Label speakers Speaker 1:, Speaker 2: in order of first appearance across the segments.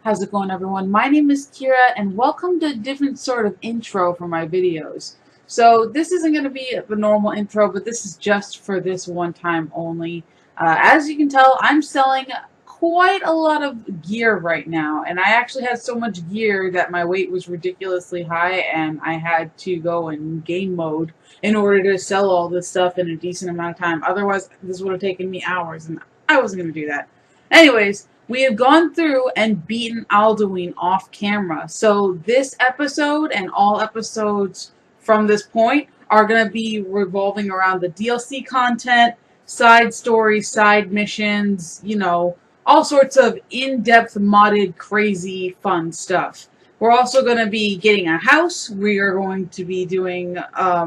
Speaker 1: How's it going, everyone? My name is Kira, and welcome to a different sort of intro for my videos. So this isn't going to be the normal intro, but this is just for this one time only. As you can tell, I'm selling quite a lot of gear right now, and I actually had so much gear that my weight was ridiculously high, and I had to go in game mode in order to sell all this stuff in a decent amount of time. Otherwise, this would have taken me hours, and I wasn't going to do that. Anyways, we have gone through and beaten ALDUIN off camera. So this episode and all episodes from this point are going to be revolving around the DLC content, side stories, side missions, you know, all sorts of in-depth, modded, crazy, fun stuff. We're also going to be getting a house. We are going to be doing, I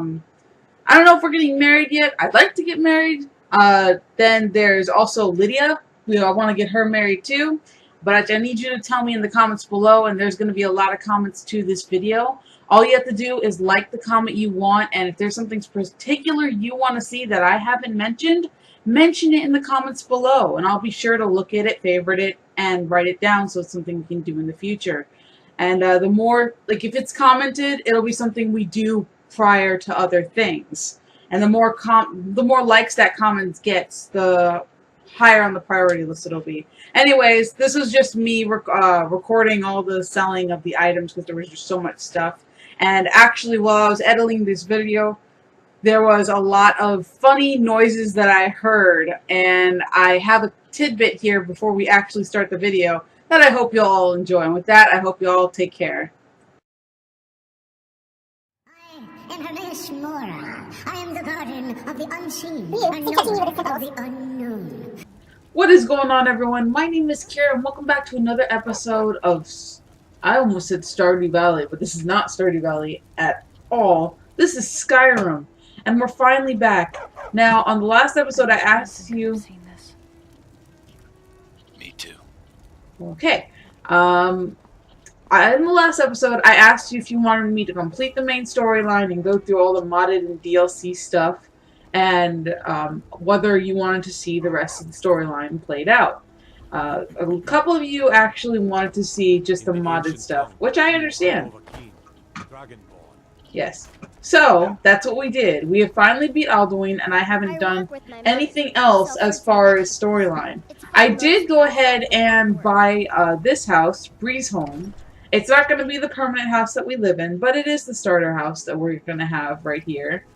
Speaker 1: don't know if we're getting married yet. I'd like to get married. Then there's also Lydia. I want to get her married too, but I need you to tell me in the comments below, and there's going to be a lot of comments to this video. All you have to do is like the comment you want, and if there's something particular you want to see that I haven't mentioned, mention it in the comments below, and I'll be sure to look at it, favorite it, and write it down so it's something we can do in the future. And the more, like, if it's commented, it'll be something we do prior to other things. And the more likes that comment gets, the higher on the priority list it'll be. Anyways, this was just me recording all the selling of the items because there was just so much stuff. And actually, while I was editing this video, there was a lot of funny noises that I heard, and I have a tidbit here before we actually start the video that I hope you'll all enjoy. And with that, I hope you all take care.
Speaker 2: I am Hermes Mora. I am the guardian of the unseen, and of the unknown.
Speaker 1: What is going on, everyone? My name is Kira, and welcome back to another episode of, I almost said Stardew Valley, but this is not Stardew Valley at all. This is Skyrim, and we're finally back. Now, on the last episode, I asked you...
Speaker 3: Me too.
Speaker 1: Okay. In the last episode, I asked you if you wanted me to complete the main storyline and go through all the modded and DLC stuff, and whether you wanted to see the rest of the storyline played out. A couple of you actually wanted to see just the modded stuff, which I understand. Yes. So, that's what we did. We have finally beat ALDUIN, and I haven't done anything else as far as storyline. I did go ahead and buy this house, Breeze Home. It's not going to be the permanent house that we live in, but it is the starter house that we're going to have right here.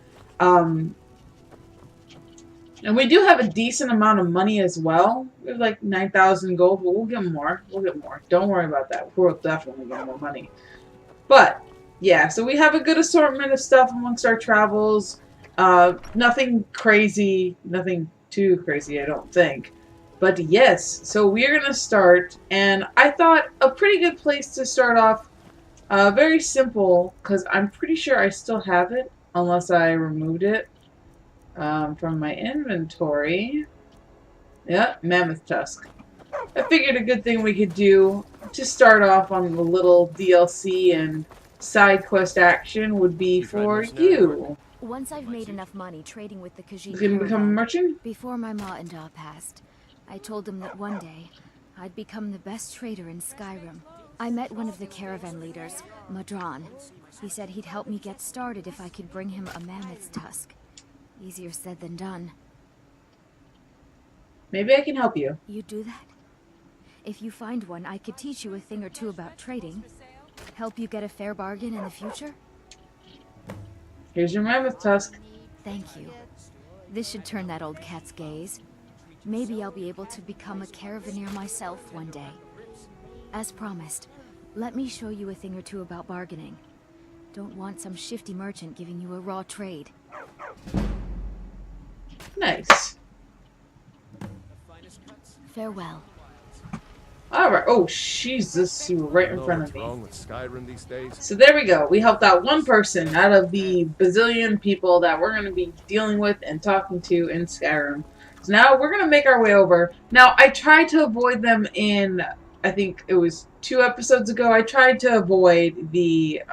Speaker 1: And we do have a decent amount of money as well. We have like 9,000 gold, but we'll get more. We'll get more. Don't worry about that. We'll definitely get more money. But, yeah, so we have a good assortment of stuff amongst our travels. Nothing crazy. Nothing too crazy, I don't think. But yes, so we're going to start. And I thought a pretty good place to start off, very simple, because I'm pretty sure I still have it, unless I removed it. From my inventory. Yeah, mammoth tusk. I figured a good thing we could do to start off on the little DLC and side quest action would be for you.
Speaker 4: Once I've made enough money trading with the Khajiit
Speaker 1: You can become a merchant?
Speaker 4: before my ma and Da passed, I told them that one day I'd become the best trader in Skyrim. I met one of the caravan leaders, Madran. He said he'd help me get started if I could bring him a mammoth's tusk. Easier said than done.
Speaker 1: Maybe I can help you.
Speaker 4: You do that? If you find one, I could teach you a thing or two about trading. Help you get a fair bargain in the future?
Speaker 1: Here's your mammoth tusk.
Speaker 4: Thank you. This should turn that old cat's gaze. Maybe I'll be able to become a caravaneer myself one day. As promised, let me show you a thing or two about bargaining. Don't want some shifty merchant giving you a raw trade.
Speaker 1: Nice.
Speaker 4: Farewell.
Speaker 1: Alright. Oh, Jesus. You were right in front of me.
Speaker 3: Wrong with Skyrim these days?
Speaker 1: So there we go. We helped out one person out of the bazillion people that we're going to be dealing with and talking to in Skyrim. So now we're going to make our way over. Now, I tried to avoid them in, I think it was 2 episodes ago. I tried to avoid the,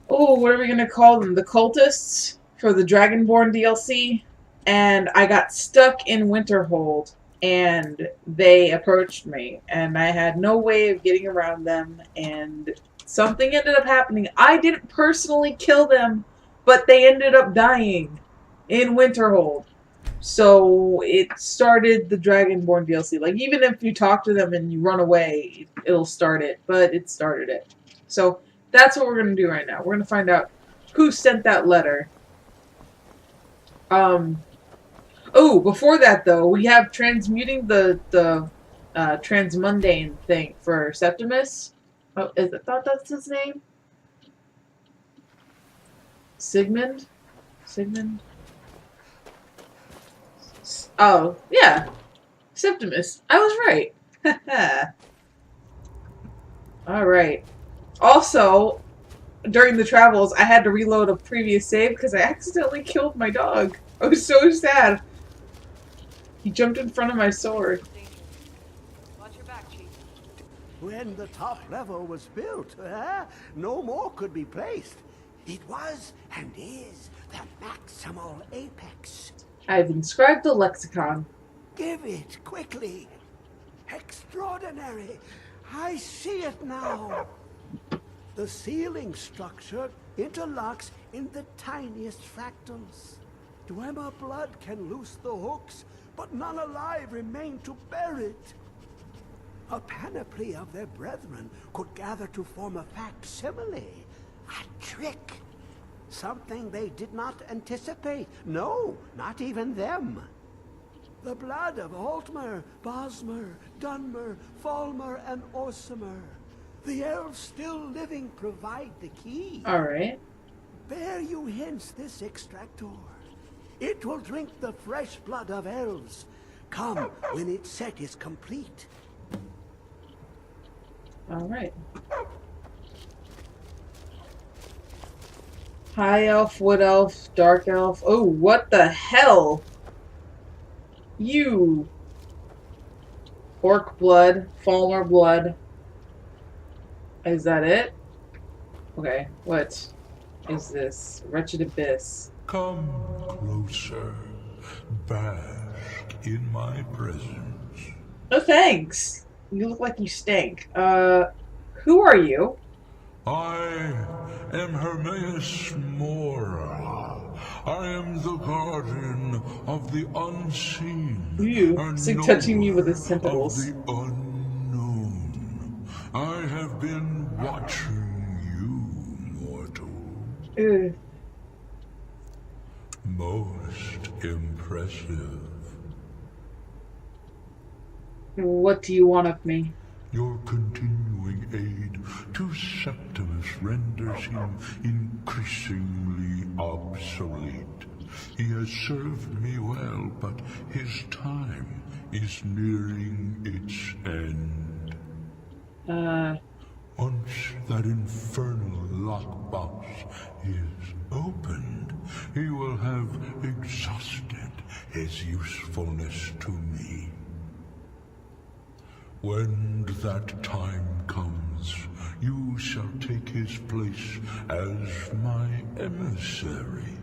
Speaker 1: what are we going to call them? The cultists for the Dragonborn DLC. And I got stuck in Winterhold. and they approached me, and I had no way of getting around them, and something ended up happening. I didn't personally kill them, but they ended up dying in Winterhold. So it started the Dragonborn DLC. Like, even if you talk to them and you run away, it'll start it, but it started it. So that's what we're going to do right now. We're going to find out who sent that letter. Oh, before that, though, we have transmuting the transmundane thing for Septimus. Oh, I thought that's his name? Sigmund? Sigmund? Oh, yeah. Septimus. I was right. Alright. Also, during the travels, I had to reload a previous save because I accidentally killed my dog. I was so sad. He jumped in front of my sword.
Speaker 3: Watch your back, Chief.
Speaker 5: When the top level was built, no more could be placed. It was and is the maximal apex.
Speaker 1: I've inscribed the lexicon.
Speaker 5: Give it quickly. Extraordinary. I see it now. The ceiling structure interlocks in the tiniest fractals. Dwemer blood can loose the hooks, but none alive remain to bear it. A panoply of their brethren could gather to form a facsimile, a trick. Something they did not anticipate. No, not even them. The blood of Altmer, Bosmer, Dunmer, Falmer, and Orsimer. The elves still living provide the key.
Speaker 1: Alright.
Speaker 5: Bear you hence this extractor. It will drink the fresh blood of elves. Come when its set is complete.
Speaker 1: Alright. High elf, wood elf, dark elf. Oh, what the hell? You. Orc blood, Falmer blood. Is that it? Okay, what is this? Wretched abyss.
Speaker 6: Come closer. Bask in my presence.
Speaker 1: No thanks. You look like you stink. Who are you?
Speaker 6: I am Hermaeus Mora. I am the guardian of the unseen.
Speaker 1: Ew, it's like touching me with his tentacles.
Speaker 6: Of the unknown. I have been watching you, mortal.
Speaker 1: Ew.
Speaker 6: Most impressive.
Speaker 1: What do you want of me?
Speaker 6: Your continuing aid to Septimus renders him increasingly obsolete. He has served me well, but his time is nearing its end. Once that infernal lockbox is opened, he will have exhausted his usefulness to me. When that time comes, you shall take his place as my emissary.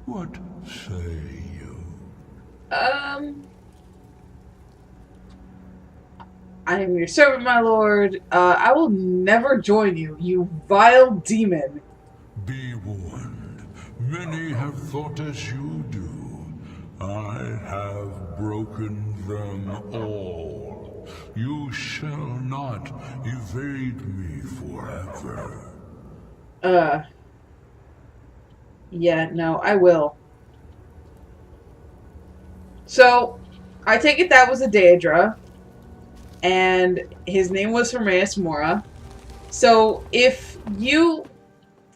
Speaker 6: What say you?
Speaker 1: I am your servant, my lord. I will never join you, you vile demon.
Speaker 6: Be warned. Many have thought as you do. I have broken them all. You shall not evade me forever.
Speaker 1: Yeah, no, I will. So, I take it that was a Daedra, and his name was Hermaeus Mora. So, if you,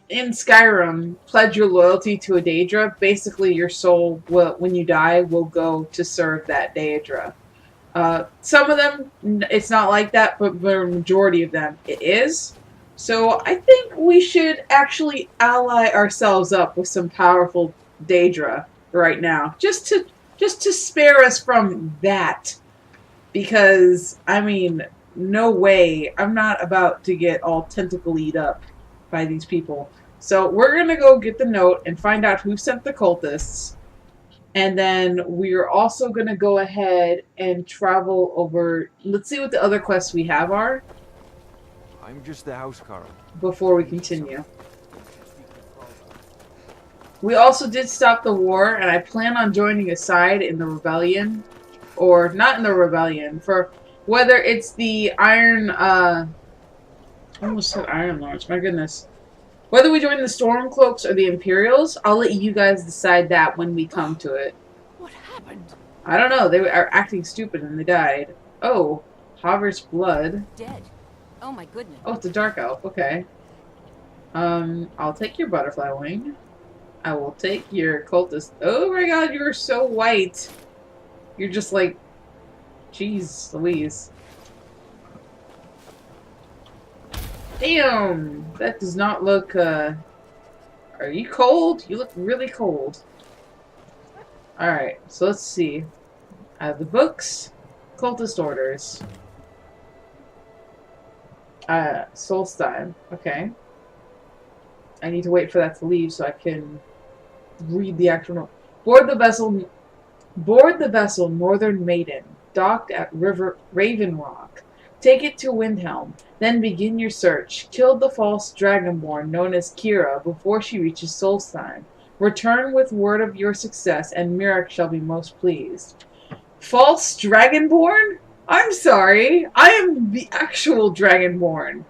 Speaker 1: in Skyrim, pledge your loyalty to a Daedra, basically your soul, will, when you die, will go to serve that Daedra. Some of them, it's not like that, but the majority of them, it is. So I think we should actually ally ourselves up with some powerful Daedra right now, just to spare us from that. Because, I mean, no way, I'm not about to get all tentacle-eat up by these people. So we're gonna go get the note and find out who sent the cultists. And then we're also going to go ahead and travel over. Let's see what the other quests we have are
Speaker 7: I'm just the housecarl.
Speaker 1: before we continue. We also did stop the war, and I plan on joining a side in the rebellion. Or not in the rebellion, for whether it's the Iron, I almost said Iron Lords, my goodness. Whether we join the Stormcloaks or the Imperials, I'll let you guys decide that when we come to it.
Speaker 3: What happened?
Speaker 1: I don't know, they are acting stupid and they died. Oh, Haver's blood.
Speaker 3: Dead. Oh my goodness.
Speaker 1: Oh, it's a Dark Elf, okay. I'll take your Butterfly Wing. I will take your Cultist. Oh my god, you are so white. You're just like, jeez Louise. Damn! That does not look, Are you cold? You look really cold. Alright, so let's see. I have the books. Cultist orders. Solstein. Okay. I need to wait for that to leave so I can read the actual note. Board the vessel Northern Maiden, docked at Raven Rock. Take it to Windhelm, then begin your search. Kill the false Dragonborn known as Kira before she reaches Solstein. Return with word of your success, and Mirak shall be most pleased. False Dragonborn? I'm sorry, I am the actual Dragonborn.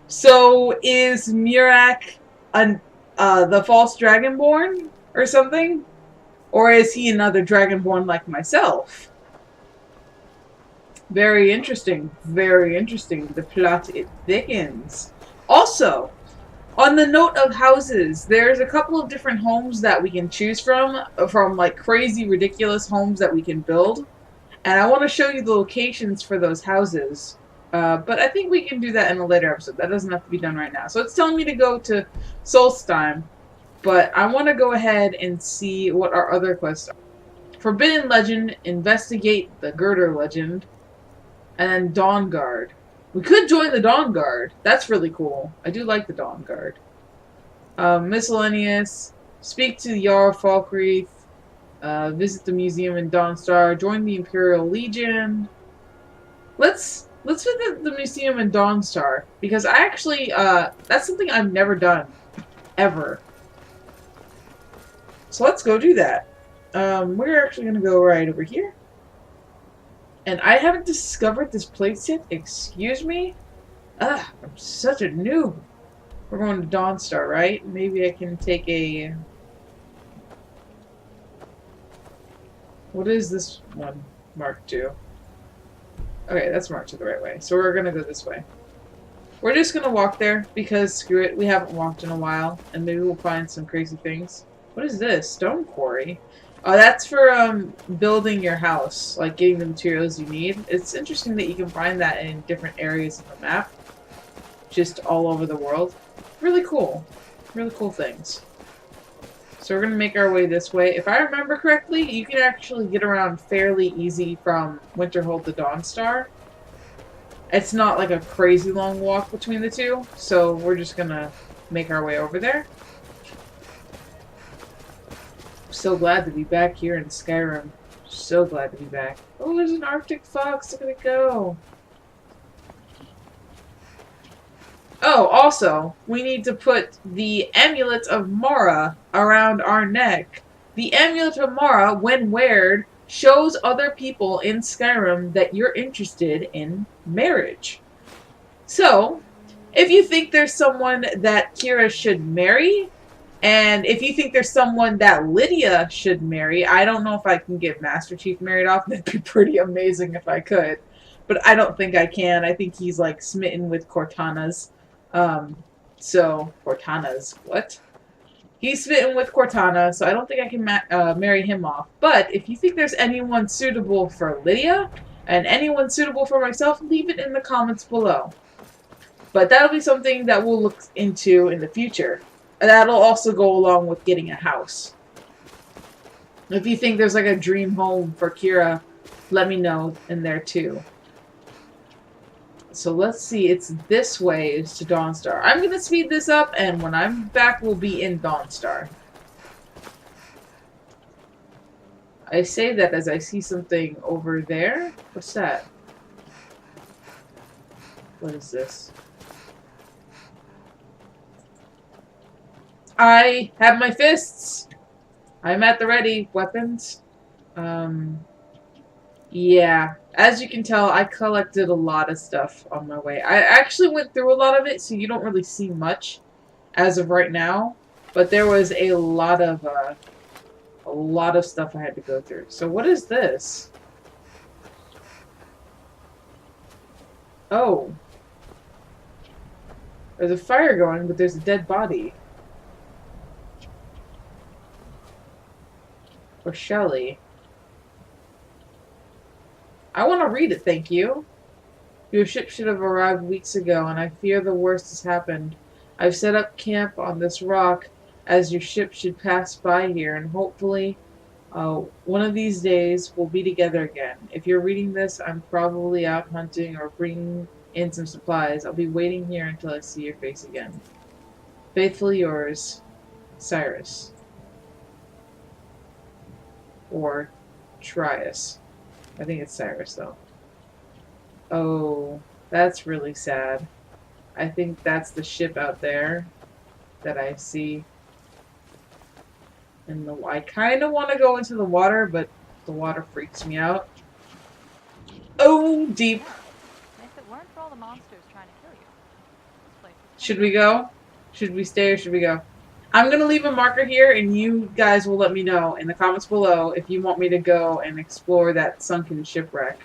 Speaker 1: So is Mirak the false Dragonborn or something? Or is he another Dragonborn like myself? Very interesting. Very interesting. The plot, it thickens. Also, on the note of houses, there's a couple of different homes that we can choose from like crazy, ridiculous homes that we can build. And I want to show you the locations for those houses. But I think we can do that in a later episode. That doesn't have to be done right now. So it's telling me to go to Solstein. But I want to go ahead and see what our other quests are. Forbidden Legend, investigate the Girder Legend, and then Dawn Guard. We could join the Dawn Guard. That's really cool. I do like the Dawn Guard. Miscellaneous, speak to Jarl Falkreath, visit the museum in Dawnstar, join the Imperial Legion. Let's visit the museum in Dawnstar, because I actually, that's something I've never done. Ever. So let's go do that. We're actually going to go right over here. And I haven't discovered this place yet. Excuse me? I'm such a noob. We're going to Dawnstar, right? Maybe I can take a... What is this one marked to? Okay, that's marked to the right way. So we're going to go this way. We're just going to walk there because screw it. We haven't walked in a while. And maybe we'll find some crazy things. What is this? Stone quarry? Oh, that's for building your house, like getting the materials you need. It's interesting that you can find that in different areas of the map, just all over the world. Really cool. Really cool things. So we're going to make our way this way. If I remember correctly, you can actually get around fairly easy from Winterhold to Dawnstar. It's not like a crazy long walk between the two, so we're just going to make our way over there. So glad to be back here in Skyrim. So glad to be back. Oh, there's an Arctic fox. Look at it go. Oh, also, we need to put the Amulet of Mara around our neck. The Amulet of Mara, when weared, shows other people in Skyrim that you're interested in marriage. So, if you think there's someone that Kira should marry, and if you think there's someone that Lydia should marry, I don't know if I can get Master Chief married off. That'd be pretty amazing if I could. But I don't think I can. I think he's like smitten with Cortana's. Cortana's, what? He's smitten with Cortana, so I don't think I can marry him off. But if you think there's anyone suitable for Lydia, and anyone suitable for myself, leave it in the comments below. But that'll be something that we'll look into in the future. That'll also go along with getting a house. If you think there's like a dream home for Kira, let me know in there too. So let's see, it's this way is to Dawnstar. I'm going to speed this up, and when I'm back, we'll be in Dawnstar. I say that as I see something over there. What's that? What is this? I have my fists! I'm at the ready. Weapons. Yeah. As you can tell, I collected a lot of stuff on my way. I actually went through a lot of it, so you don't really see much as of right now. But there was a lot of stuff I had to go through. So what is this? Oh. There's a fire going, but there's a dead body. Or Shelly. I want to read it, thank you. Your ship should have arrived weeks ago, and I fear the worst has happened. I've set up camp on this rock, as your ship should pass by here, and hopefully, one of these days, we'll be together again. If you're reading this, I'm probably out hunting or bringing in some supplies. I'll be waiting here until I see your face again. Faithfully yours, Cyrus. Or Trius. I think it's Cyrus, though. Oh, that's really sad. I think that's the ship out there that I see. And I kind of want to go into the water, but the water freaks me out. Oh, deep.
Speaker 3: If it weren't for all the monsters trying to kill you, this place would
Speaker 1: Should we go? Should we stay or should we go? I'm going to leave a marker here, and you guys will let me know in the comments below if you want me to go and explore that sunken shipwreck.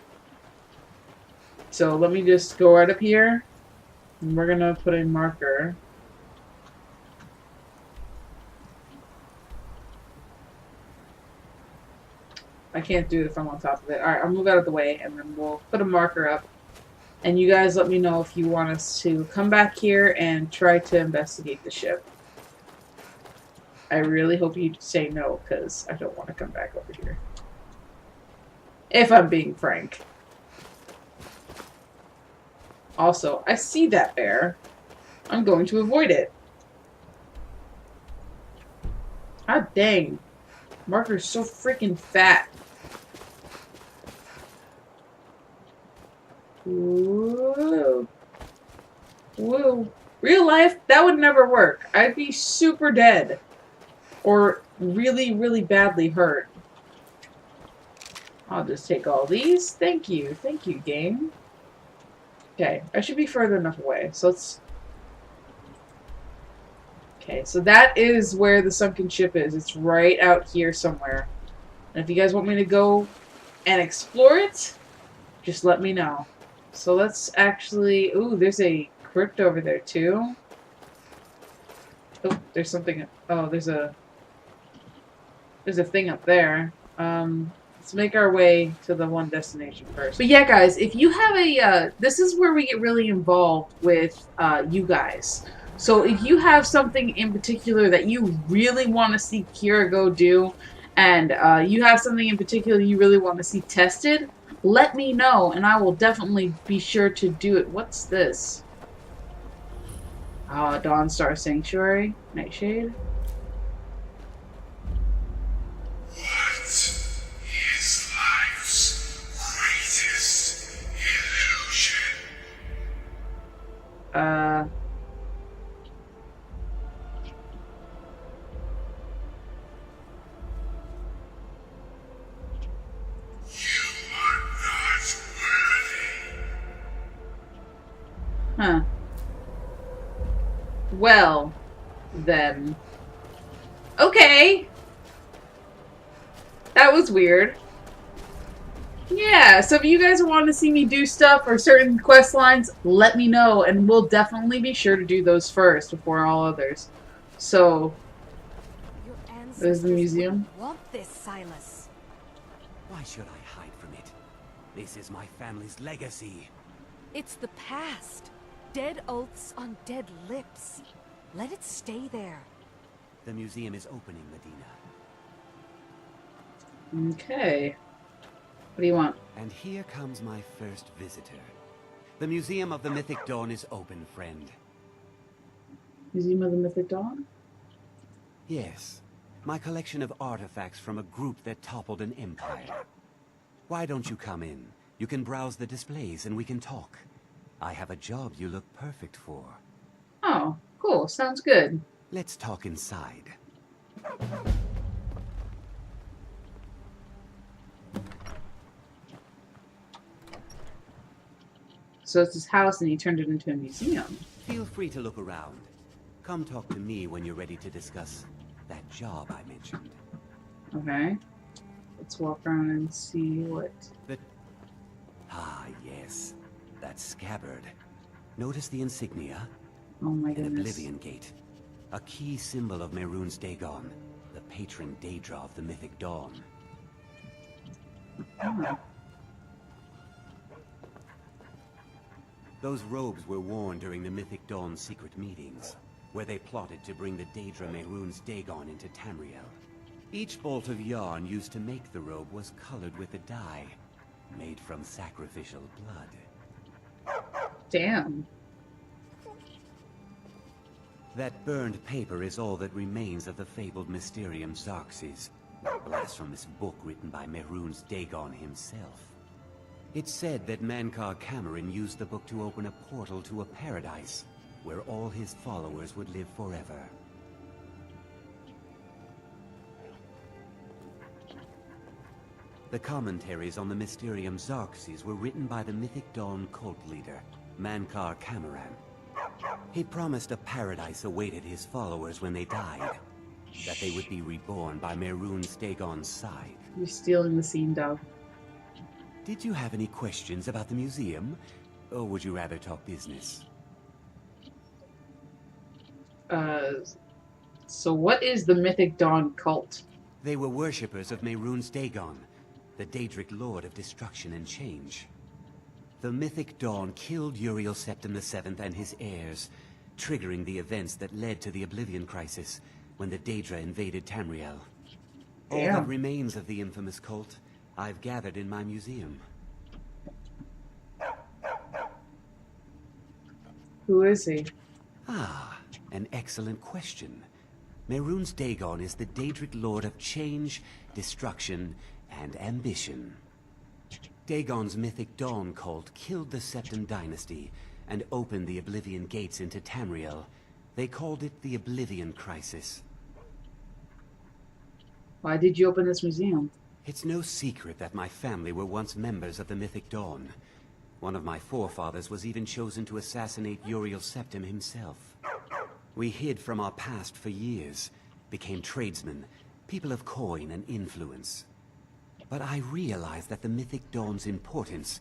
Speaker 1: So let me just go right up here, and we're going to put a marker. I can't do it if I'm on top of it. Alright, I'll move out of the way, and then we'll put a marker up. And you guys let me know if you want us to come back here and try to investigate the ship. I really hope you say no, because I don't want to come back over here. If I'm being frank. Also, I see that bear. I'm going to avoid it. God dang. Marker's so freaking fat. Whoa. Whoa. Real life, that would never work. I'd be super dead. Or really, really badly hurt. I'll just take all these. Thank you. Thank you, game. Okay, I should be further enough away. So let's... Okay, so that is where the sunken ship is. It's right out here somewhere. And if you guys want me to go and explore it, just let me know. So let's actually... Ooh, there's a crypt over there, too. Oh, there's something... Oh, there's a thing up there. Let's make our way to the one destination first. But yeah, guys, if you have a... this is where we get really involved with you guys. So if you have something in particular that you really want to see Kira go do, and you have something in particular you really want to see tested, let me know, and I will definitely be sure to do it. What's this? Dawnstar Sanctuary? Nightshade?
Speaker 6: What is life's greatest illusion?
Speaker 1: Huh. Well, then. Okay! That was weird. Yeah, so if you guys want to see me do stuff or certain quest lines, let me know, and we'll definitely be sure to do those first before all others. So,
Speaker 3: Your
Speaker 1: there's the museum.
Speaker 3: want this, Silas.
Speaker 8: Why should I hide from it? This is my family's legacy.
Speaker 3: It's the past. Dead oaths on dead lips. Let it stay there.
Speaker 8: The museum is opening, Medina.
Speaker 1: Okay. What do you want?
Speaker 8: And here comes my first visitor. The Museum of the Mythic Dawn is open, friend.
Speaker 1: Museum of the Mythic Dawn?
Speaker 8: Yes. My collection of artifacts from a group that toppled an empire. Why don't you come in? You can browse the displays and we can talk. I have a job you look perfect for.
Speaker 1: Oh, cool. Sounds good.
Speaker 8: Let's talk inside.
Speaker 1: So it's his house and he turned it into a museum.
Speaker 8: Feel free to look around. Come talk to me when you're ready to discuss that job I mentioned.
Speaker 1: Okay. Let's walk around and see what...
Speaker 8: Ah, yes. That scabbard. Notice the insignia?
Speaker 1: Oh my
Speaker 8: An
Speaker 1: goodness.
Speaker 8: Oblivion Gate. A key symbol of Mehrunes Dagon, the patron Daedra of the Mythic Dawn.
Speaker 1: Oh.
Speaker 8: Those robes were worn during the Mythic Dawn's secret meetings, where they plotted to bring the Daedra Mehrunes Dagon into Tamriel. Each bolt of yarn used to make the robe was colored with a dye, made from sacrificial blood.
Speaker 1: Damn.
Speaker 8: That burned paper is all that remains of the fabled Mysterium Xarxes, that blasphemous book written by Mehrunes Dagon himself. It's said that Mankar Cameron used the book to open a portal to a paradise, where all his followers would live forever. The commentaries on the Mysterium Xarxes were written by the Mythic Dawn cult leader, Mankar Cameron. He promised a paradise awaited his followers when they died, that they would be reborn by Mehrunes Dagon's side.
Speaker 1: You're stealing the scene, dog.
Speaker 8: Did you have any questions about the museum, or would you rather talk business?
Speaker 1: So what is the Mythic Dawn cult?
Speaker 8: They were worshippers of Mehrunes Dagon, the Daedric Lord of Destruction and Change. The Mythic Dawn killed Uriel Septim VII and his heirs, triggering the events that led to the Oblivion Crisis when the Daedra invaded Tamriel. All
Speaker 1: Damn.
Speaker 8: that remains of the infamous cult I've gathered in my museum.
Speaker 1: Who is he?
Speaker 8: Ah, an excellent question. Mehrunes Dagon is the Daedric Lord of Change, Destruction, and Ambition. Dagon's Mythic Dawn cult killed the Septim dynasty and opened the Oblivion Gates into Tamriel. They called it the Oblivion Crisis.
Speaker 1: Why did you open this museum?
Speaker 8: It's no secret that my family were once members of the Mythic Dawn. One of my forefathers was even chosen to assassinate Uriel Septim himself. We hid from our past for years, became tradesmen, people of coin and influence. But I realized that the Mythic Dawn's importance,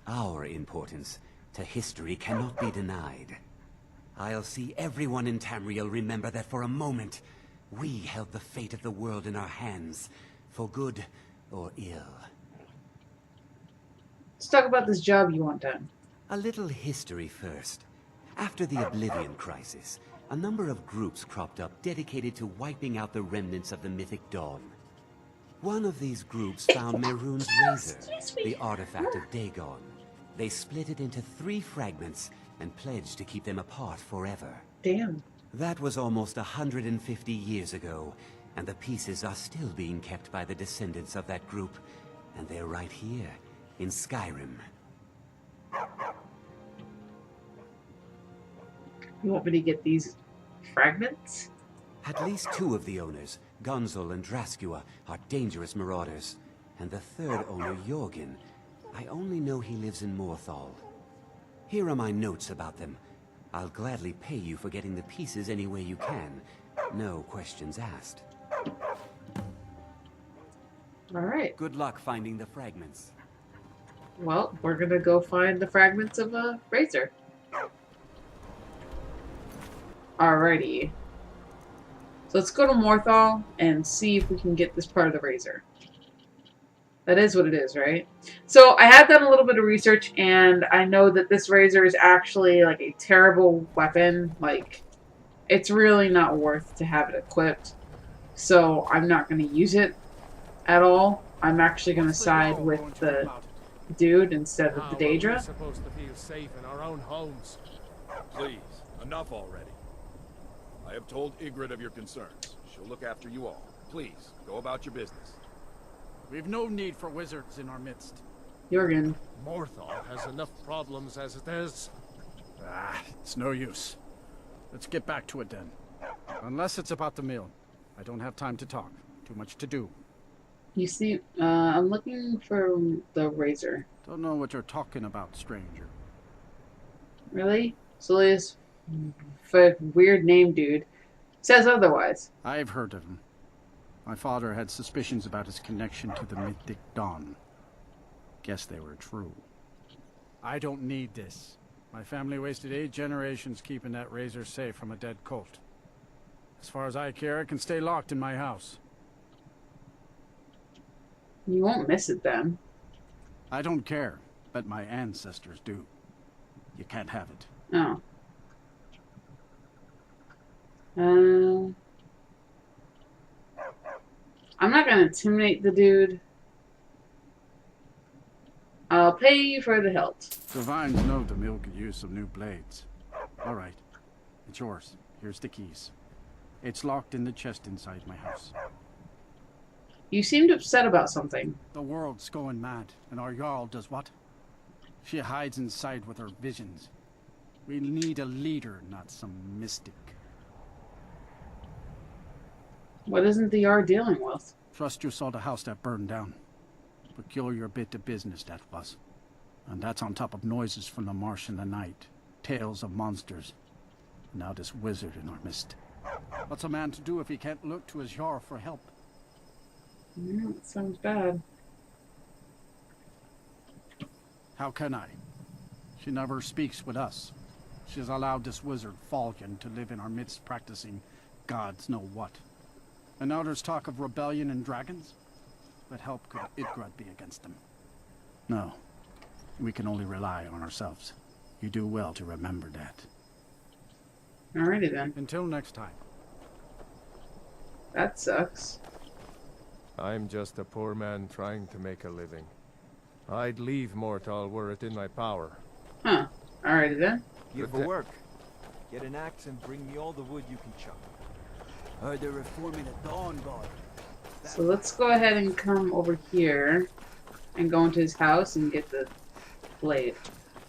Speaker 8: our importance, to history cannot be denied. I'll see everyone in Tamriel remember that for a moment, we held the fate of the world in our hands, for good or ill.
Speaker 1: Let's talk about this job you want done.
Speaker 8: A little history first. After the Oblivion Crisis, a number of groups cropped up dedicated to wiping out the remnants of the Mythic Dawn. One of these groups found Mehrunes' razor, the artifact of Dagon. They split it into 3 fragments and pledged to keep them apart forever.
Speaker 1: Damn.
Speaker 8: That was almost 150 years ago, and the pieces are still being kept by the descendants of that group, and they're right here, in Skyrim.
Speaker 1: You want me to get these fragments?
Speaker 8: At least 2 of the owners, Gunzel and Draskua, are dangerous marauders, and the 3rd owner, Jorgen, I only know he lives in Morthal. Here are my notes about them. I'll gladly pay you for getting the pieces any way you can. No questions asked.
Speaker 1: Alright.
Speaker 8: Good luck finding the fragments.
Speaker 1: Well, we're gonna go find the fragments of a razor. Alrighty. So let's go to Morthal and see if we can get this part of the razor. That is what it is, right? So I have done a little bit of research, and I know that this razor is actually like a terrible weapon. Like, it's really not worth to have it equipped. So I'm not going to use it at all. I'm actually going to side with the dude instead of the Daedra.
Speaker 9: We're supposed to feel safe in our own homes.
Speaker 6: Please, enough already. I have told Ygritte of your concerns. She'll look after you all.
Speaker 7: Please, go about your business.
Speaker 10: We've no need for wizards in our midst.
Speaker 1: Jorgen.
Speaker 9: Morthal has enough problems as it is.
Speaker 10: It's no use. Let's get back to it then. Unless it's about the mill. I don't have time to talk. Too much to do.
Speaker 1: You see, I'm looking for the razor.
Speaker 10: Don't know what you're talking about, stranger.
Speaker 1: Really? Solius, weird name, dude. Says otherwise.
Speaker 10: I've heard of him. My father had suspicions about his connection to the Mythic Dawn. Guess they were true. I don't need this. My family wasted 8 generations keeping that razor safe from a dead cult. As far as I care, it can stay locked in my house.
Speaker 1: You won't miss it then.
Speaker 10: I don't care, but my ancestors do. You can't have it.
Speaker 1: Oh. I'm not gonna intimidate the dude. I'll pay you for the hilt.
Speaker 10: The vines know the mill could use some new blades. All right. It's yours. Here's the keys. It's locked in the chest inside my house.
Speaker 1: You seemed upset about something.
Speaker 10: The world's going mad, and our Jarl does what? She hides inside with her visions. We need a leader, not some mystic.
Speaker 1: What isn't the Jarl dealing with?
Speaker 10: Trust you saw the house that burned down. Peculiar bit of business that was. And that's on top of noises from the marsh in the night. Tales of monsters. Now this wizard in our midst. What's a man to do if he can't look to his Jarl for help?
Speaker 1: Yeah, that sounds bad.
Speaker 10: How can I? She never speaks with us. She's allowed this wizard, Falcon, to live in our midst practicing gods know what. And now there's talk of rebellion and dragons? What help could Idgrad be against them? No. We can only rely on ourselves. You do well to remember that.
Speaker 1: Alrighty then.
Speaker 10: Until next time.
Speaker 1: That sucks.
Speaker 9: I'm just a poor man trying to make a living. I'd leave Morthal were it in my power.
Speaker 1: Huh. Alrighty then.
Speaker 7: Here for work. Get an axe and bring me all the wood you can chop.
Speaker 5: Heard they're reforming the Dawn Guard.
Speaker 1: So let's go ahead and come over here and go into his house and get the blade.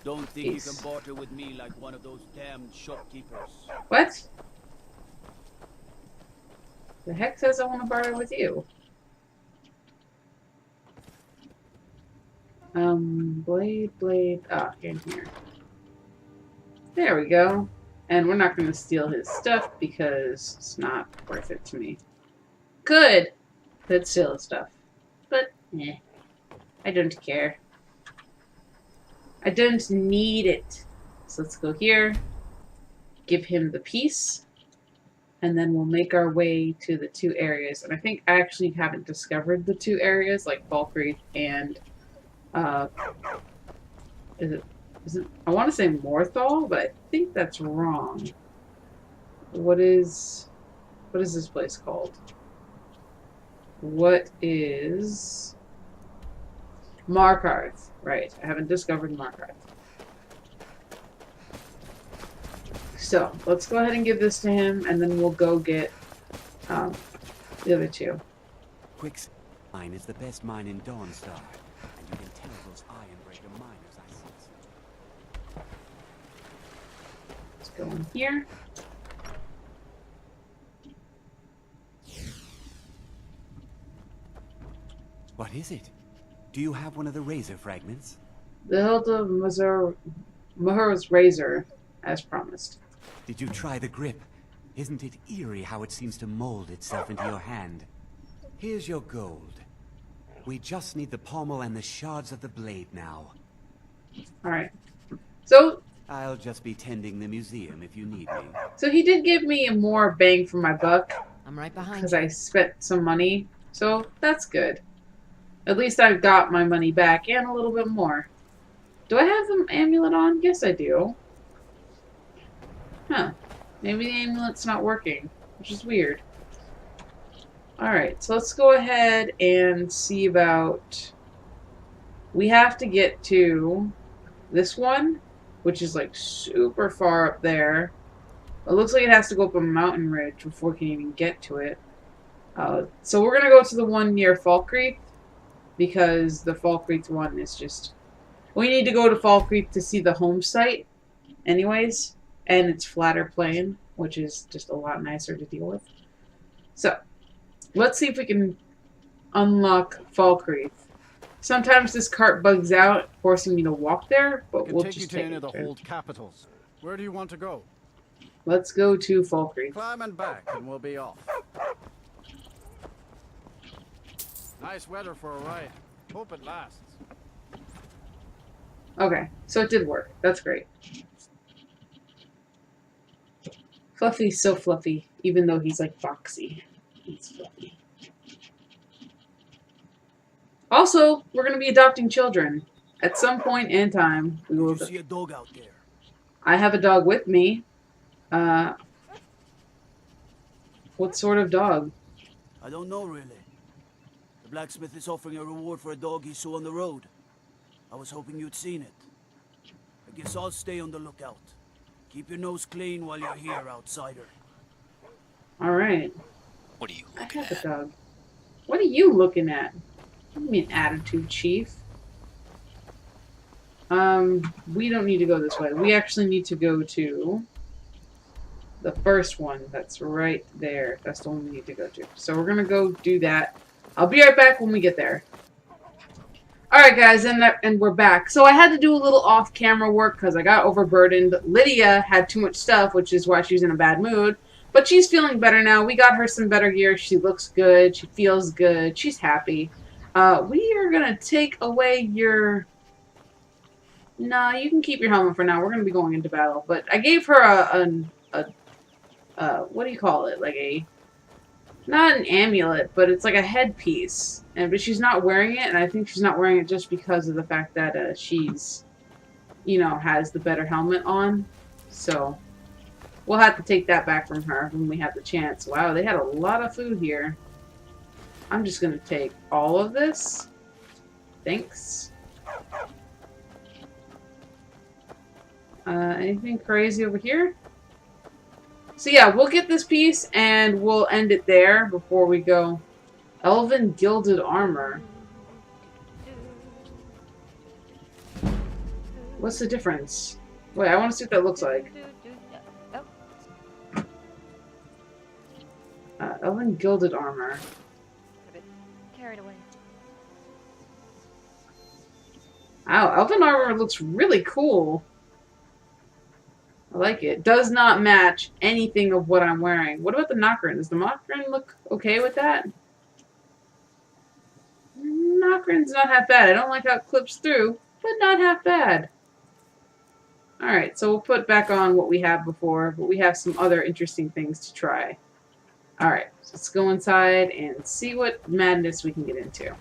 Speaker 11: Don't think
Speaker 1: Peace.
Speaker 11: you can barter with me like one of those damned shopkeepers.
Speaker 1: What? The heck says I want to barter with you? Blade. Ah, in here. There we go. And we're not going to steal his stuff because it's not worth it to me. Could steal his stuff. But, I don't care. I don't need it. So let's go here. Give him the piece. And then we'll make our way to the 2 areas. And I think I actually haven't discovered the 2 areas, like Falkreath and, is it, I want to say Morthal, but I think that's wrong. What is this place called? What is Markarth? Right, I haven't discovered Markarth. So, let's go ahead and give this to him, and then we'll go get the other 2.
Speaker 8: Quick's mine is the best mine in Dawnstar, and you can tell those Ironbreaker miners I sense.
Speaker 1: Let's go in here.
Speaker 8: What is it? Do you have one of the razor fragments?
Speaker 1: The hilt of Mahur's razor, as promised.
Speaker 8: Did you try the grip? Isn't it eerie how it seems to mold itself into your hand? Here's your gold. We just need the pommel and the shards of the blade now.
Speaker 1: Alright. So
Speaker 8: I'll just be tending the museum if you need me.
Speaker 1: So he did give me more bang for my buck.
Speaker 3: I'm right behind
Speaker 1: Because
Speaker 3: you.
Speaker 1: I spent some money. So that's good. At least I got my money back and a little bit more. Do I have the amulet on? Yes, I do. Huh. Maybe the amulet's not working, which is weird. Alright, so let's go ahead and see about... We have to get to this one, which is like super far up there. It looks like it has to go up a mountain ridge before we can even get to it. So we're gonna go to the one near Falkreath because the Falkreath one is just. We need to go to Falkreath to see the home site, anyways, and it's flatter plane, which is just a lot nicer to deal with. So let's see if we can unlock Falkreath. Sometimes this cart bugs out, forcing me to walk there, but we'll just take
Speaker 10: any
Speaker 1: it.
Speaker 10: of the hold capitals. Where do you want to go?
Speaker 1: Let's go to Falkreath.
Speaker 10: Climb and back, and we'll be off. Nice weather for a ride. Hope it lasts.
Speaker 1: Okay, so it did work. That's great. Fluffy's so fluffy, even though he's like boxy. He's fluffy. Also, we're going to be adopting children. At some point in time, we will.
Speaker 11: Did you see a dog out there?
Speaker 1: I have a dog with me. What sort of dog?
Speaker 11: I don't know really. The blacksmith is offering a reward for a dog he saw on the road. I was hoping you'd seen it. I guess I'll stay on the lookout. Keep your nose clean while you're here, outsider.
Speaker 1: Alright.
Speaker 12: What are you
Speaker 1: I
Speaker 12: looking
Speaker 1: have a
Speaker 12: at?
Speaker 1: dog. What are you looking at? What do you mean attitude, chief? We don't need to go this way. We actually need to go to the first one that's right there. That's the one we need to go to. So we're gonna go do that. I'll be right back when we get there. Alright guys, and we're back. So I had to do a little off-camera work because I got overburdened. Lydia had too much stuff, which is why she's in a bad mood. But she's feeling better now. We got her some better gear. She looks good. She feels good. She's happy. We are going to take away your... Nah, you can keep your helmet for now. We're going to be going into battle. But I gave her what do you call it? Like a... Not an amulet, but it's like a headpiece. But she's not wearing it, and I think she's not wearing it just because of the fact that she's, you know, has the better helmet on. So, we'll have to take that back from her when we have the chance. Wow, they had a lot of food here. I'm just going to take all of this. Thanks. Anything crazy over here? So yeah, we'll get this piece and we'll end it there before we go. Elven gilded armor. What's the difference? Wait, I want to see what that looks like. Elven gilded armor.
Speaker 13: Carried away.
Speaker 1: Wow, elven armor looks really cool. I like it. Does not match anything of what I'm wearing. What about the Nokrin? Does the Nokrin look okay with that? Nokrin's not half bad. I don't like how it clips through, but not half bad. Alright, so we'll put back on what we have before, but we have some other interesting things to try. Alright, so let's go inside and see what madness we can get into.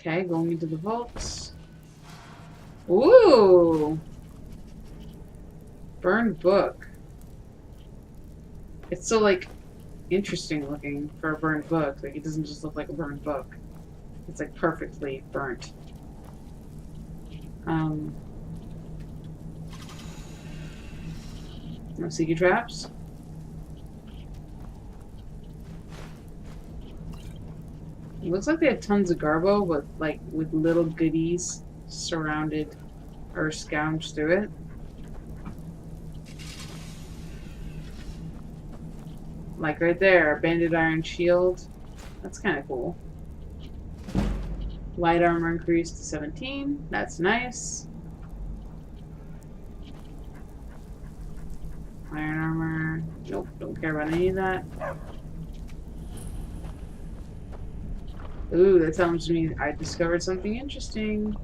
Speaker 1: Okay, going into the vaults. Ooh! Burned book. It's so, like, interesting looking for a burned book. Like, it doesn't just look like a burned book. It's, like, perfectly burnt. No secret traps? It looks like they have tons of garbo, but like with little goodies surrounded or scounged through it. Like right there, banded iron shield. That's kind of cool. Light armor increased to 17. That's nice. Iron armor. Nope, don't care about any of that. Ooh, that tells me I discovered something interesting.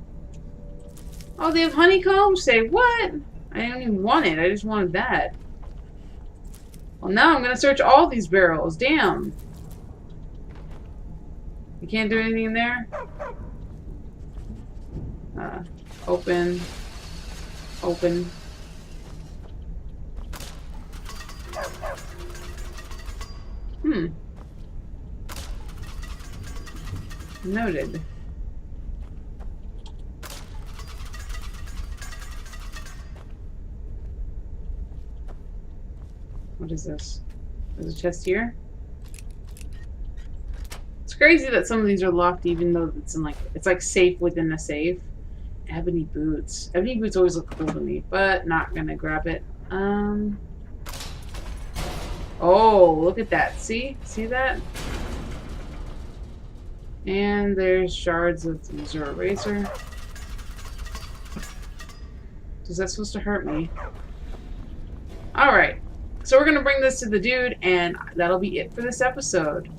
Speaker 1: Oh, they have honeycomb? Say what? I didn't even want it. I just wanted that. Well, now I'm going to search all these barrels. Damn. You can't do anything in there? Open. Open. Noted. What is this? There's a chest here. It's crazy that some of these are locked even though it's in it's like safe within a safe. Ebony boots. Ebony boots always look cool to me, but not gonna grab it. Oh, look at that. See? See that? And there's shards of the user eraser. Is that supposed to hurt me? Alright. So we're gonna bring this to the dude, and that'll be it for this episode.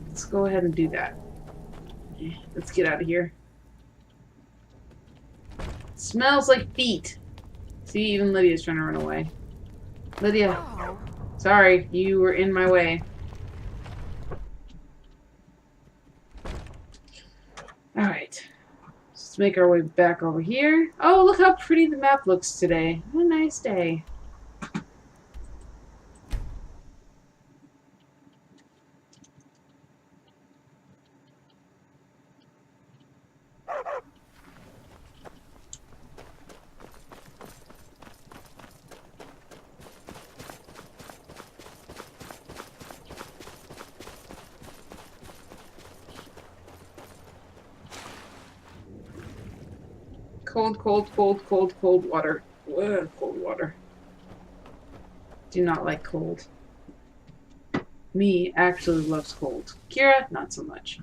Speaker 1: Let's go ahead and do that. Let's get out of here. Smells like feet. See, even Lydia's trying to run away. Lydia. Sorry, you were in my way. Alright. Let's make our way back over here. Oh, look how pretty the map looks today. What a nice day. Cold, cold, cold, cold, cold water. Whoa, cold water. Do not like cold. Me actually loves cold. Kira, not so much.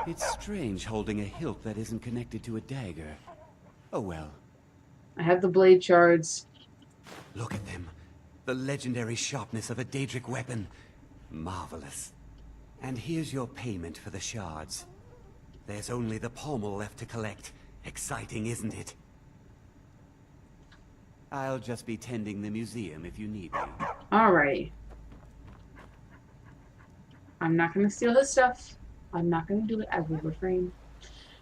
Speaker 8: It's strange holding a hilt that isn't connected to a dagger. Oh well.
Speaker 1: I have the blade shards.
Speaker 8: Look at them. The legendary sharpness of a Daedric weapon. Marvelous. And here's your payment for the shards. There's only the pommel left to collect. Exciting, isn't it? I'll just be tending the museum if you need me.
Speaker 1: Alright. I'm not going to steal his stuff. I'm not going to do it. I will refrain.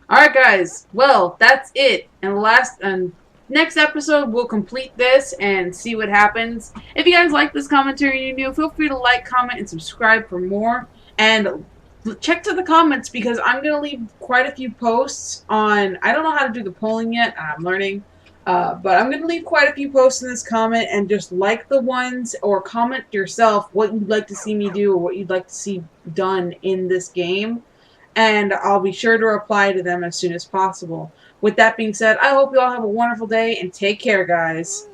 Speaker 1: Alright, guys. Well, that's it. And next episode, we'll complete this and see what happens. If you guys like this commentary and you're new, feel free to like, comment, and subscribe for more. And check to the comments because I'm going to leave quite a few posts on... I don't know how to do the polling yet. I'm learning. But I'm going to leave quite a few posts in this comment and just like the ones or comment yourself what you'd like to see me do or what you'd like to see done in this game. And I'll be sure to reply to them as soon as possible. With that being said, I hope you all have a wonderful day and take care, guys.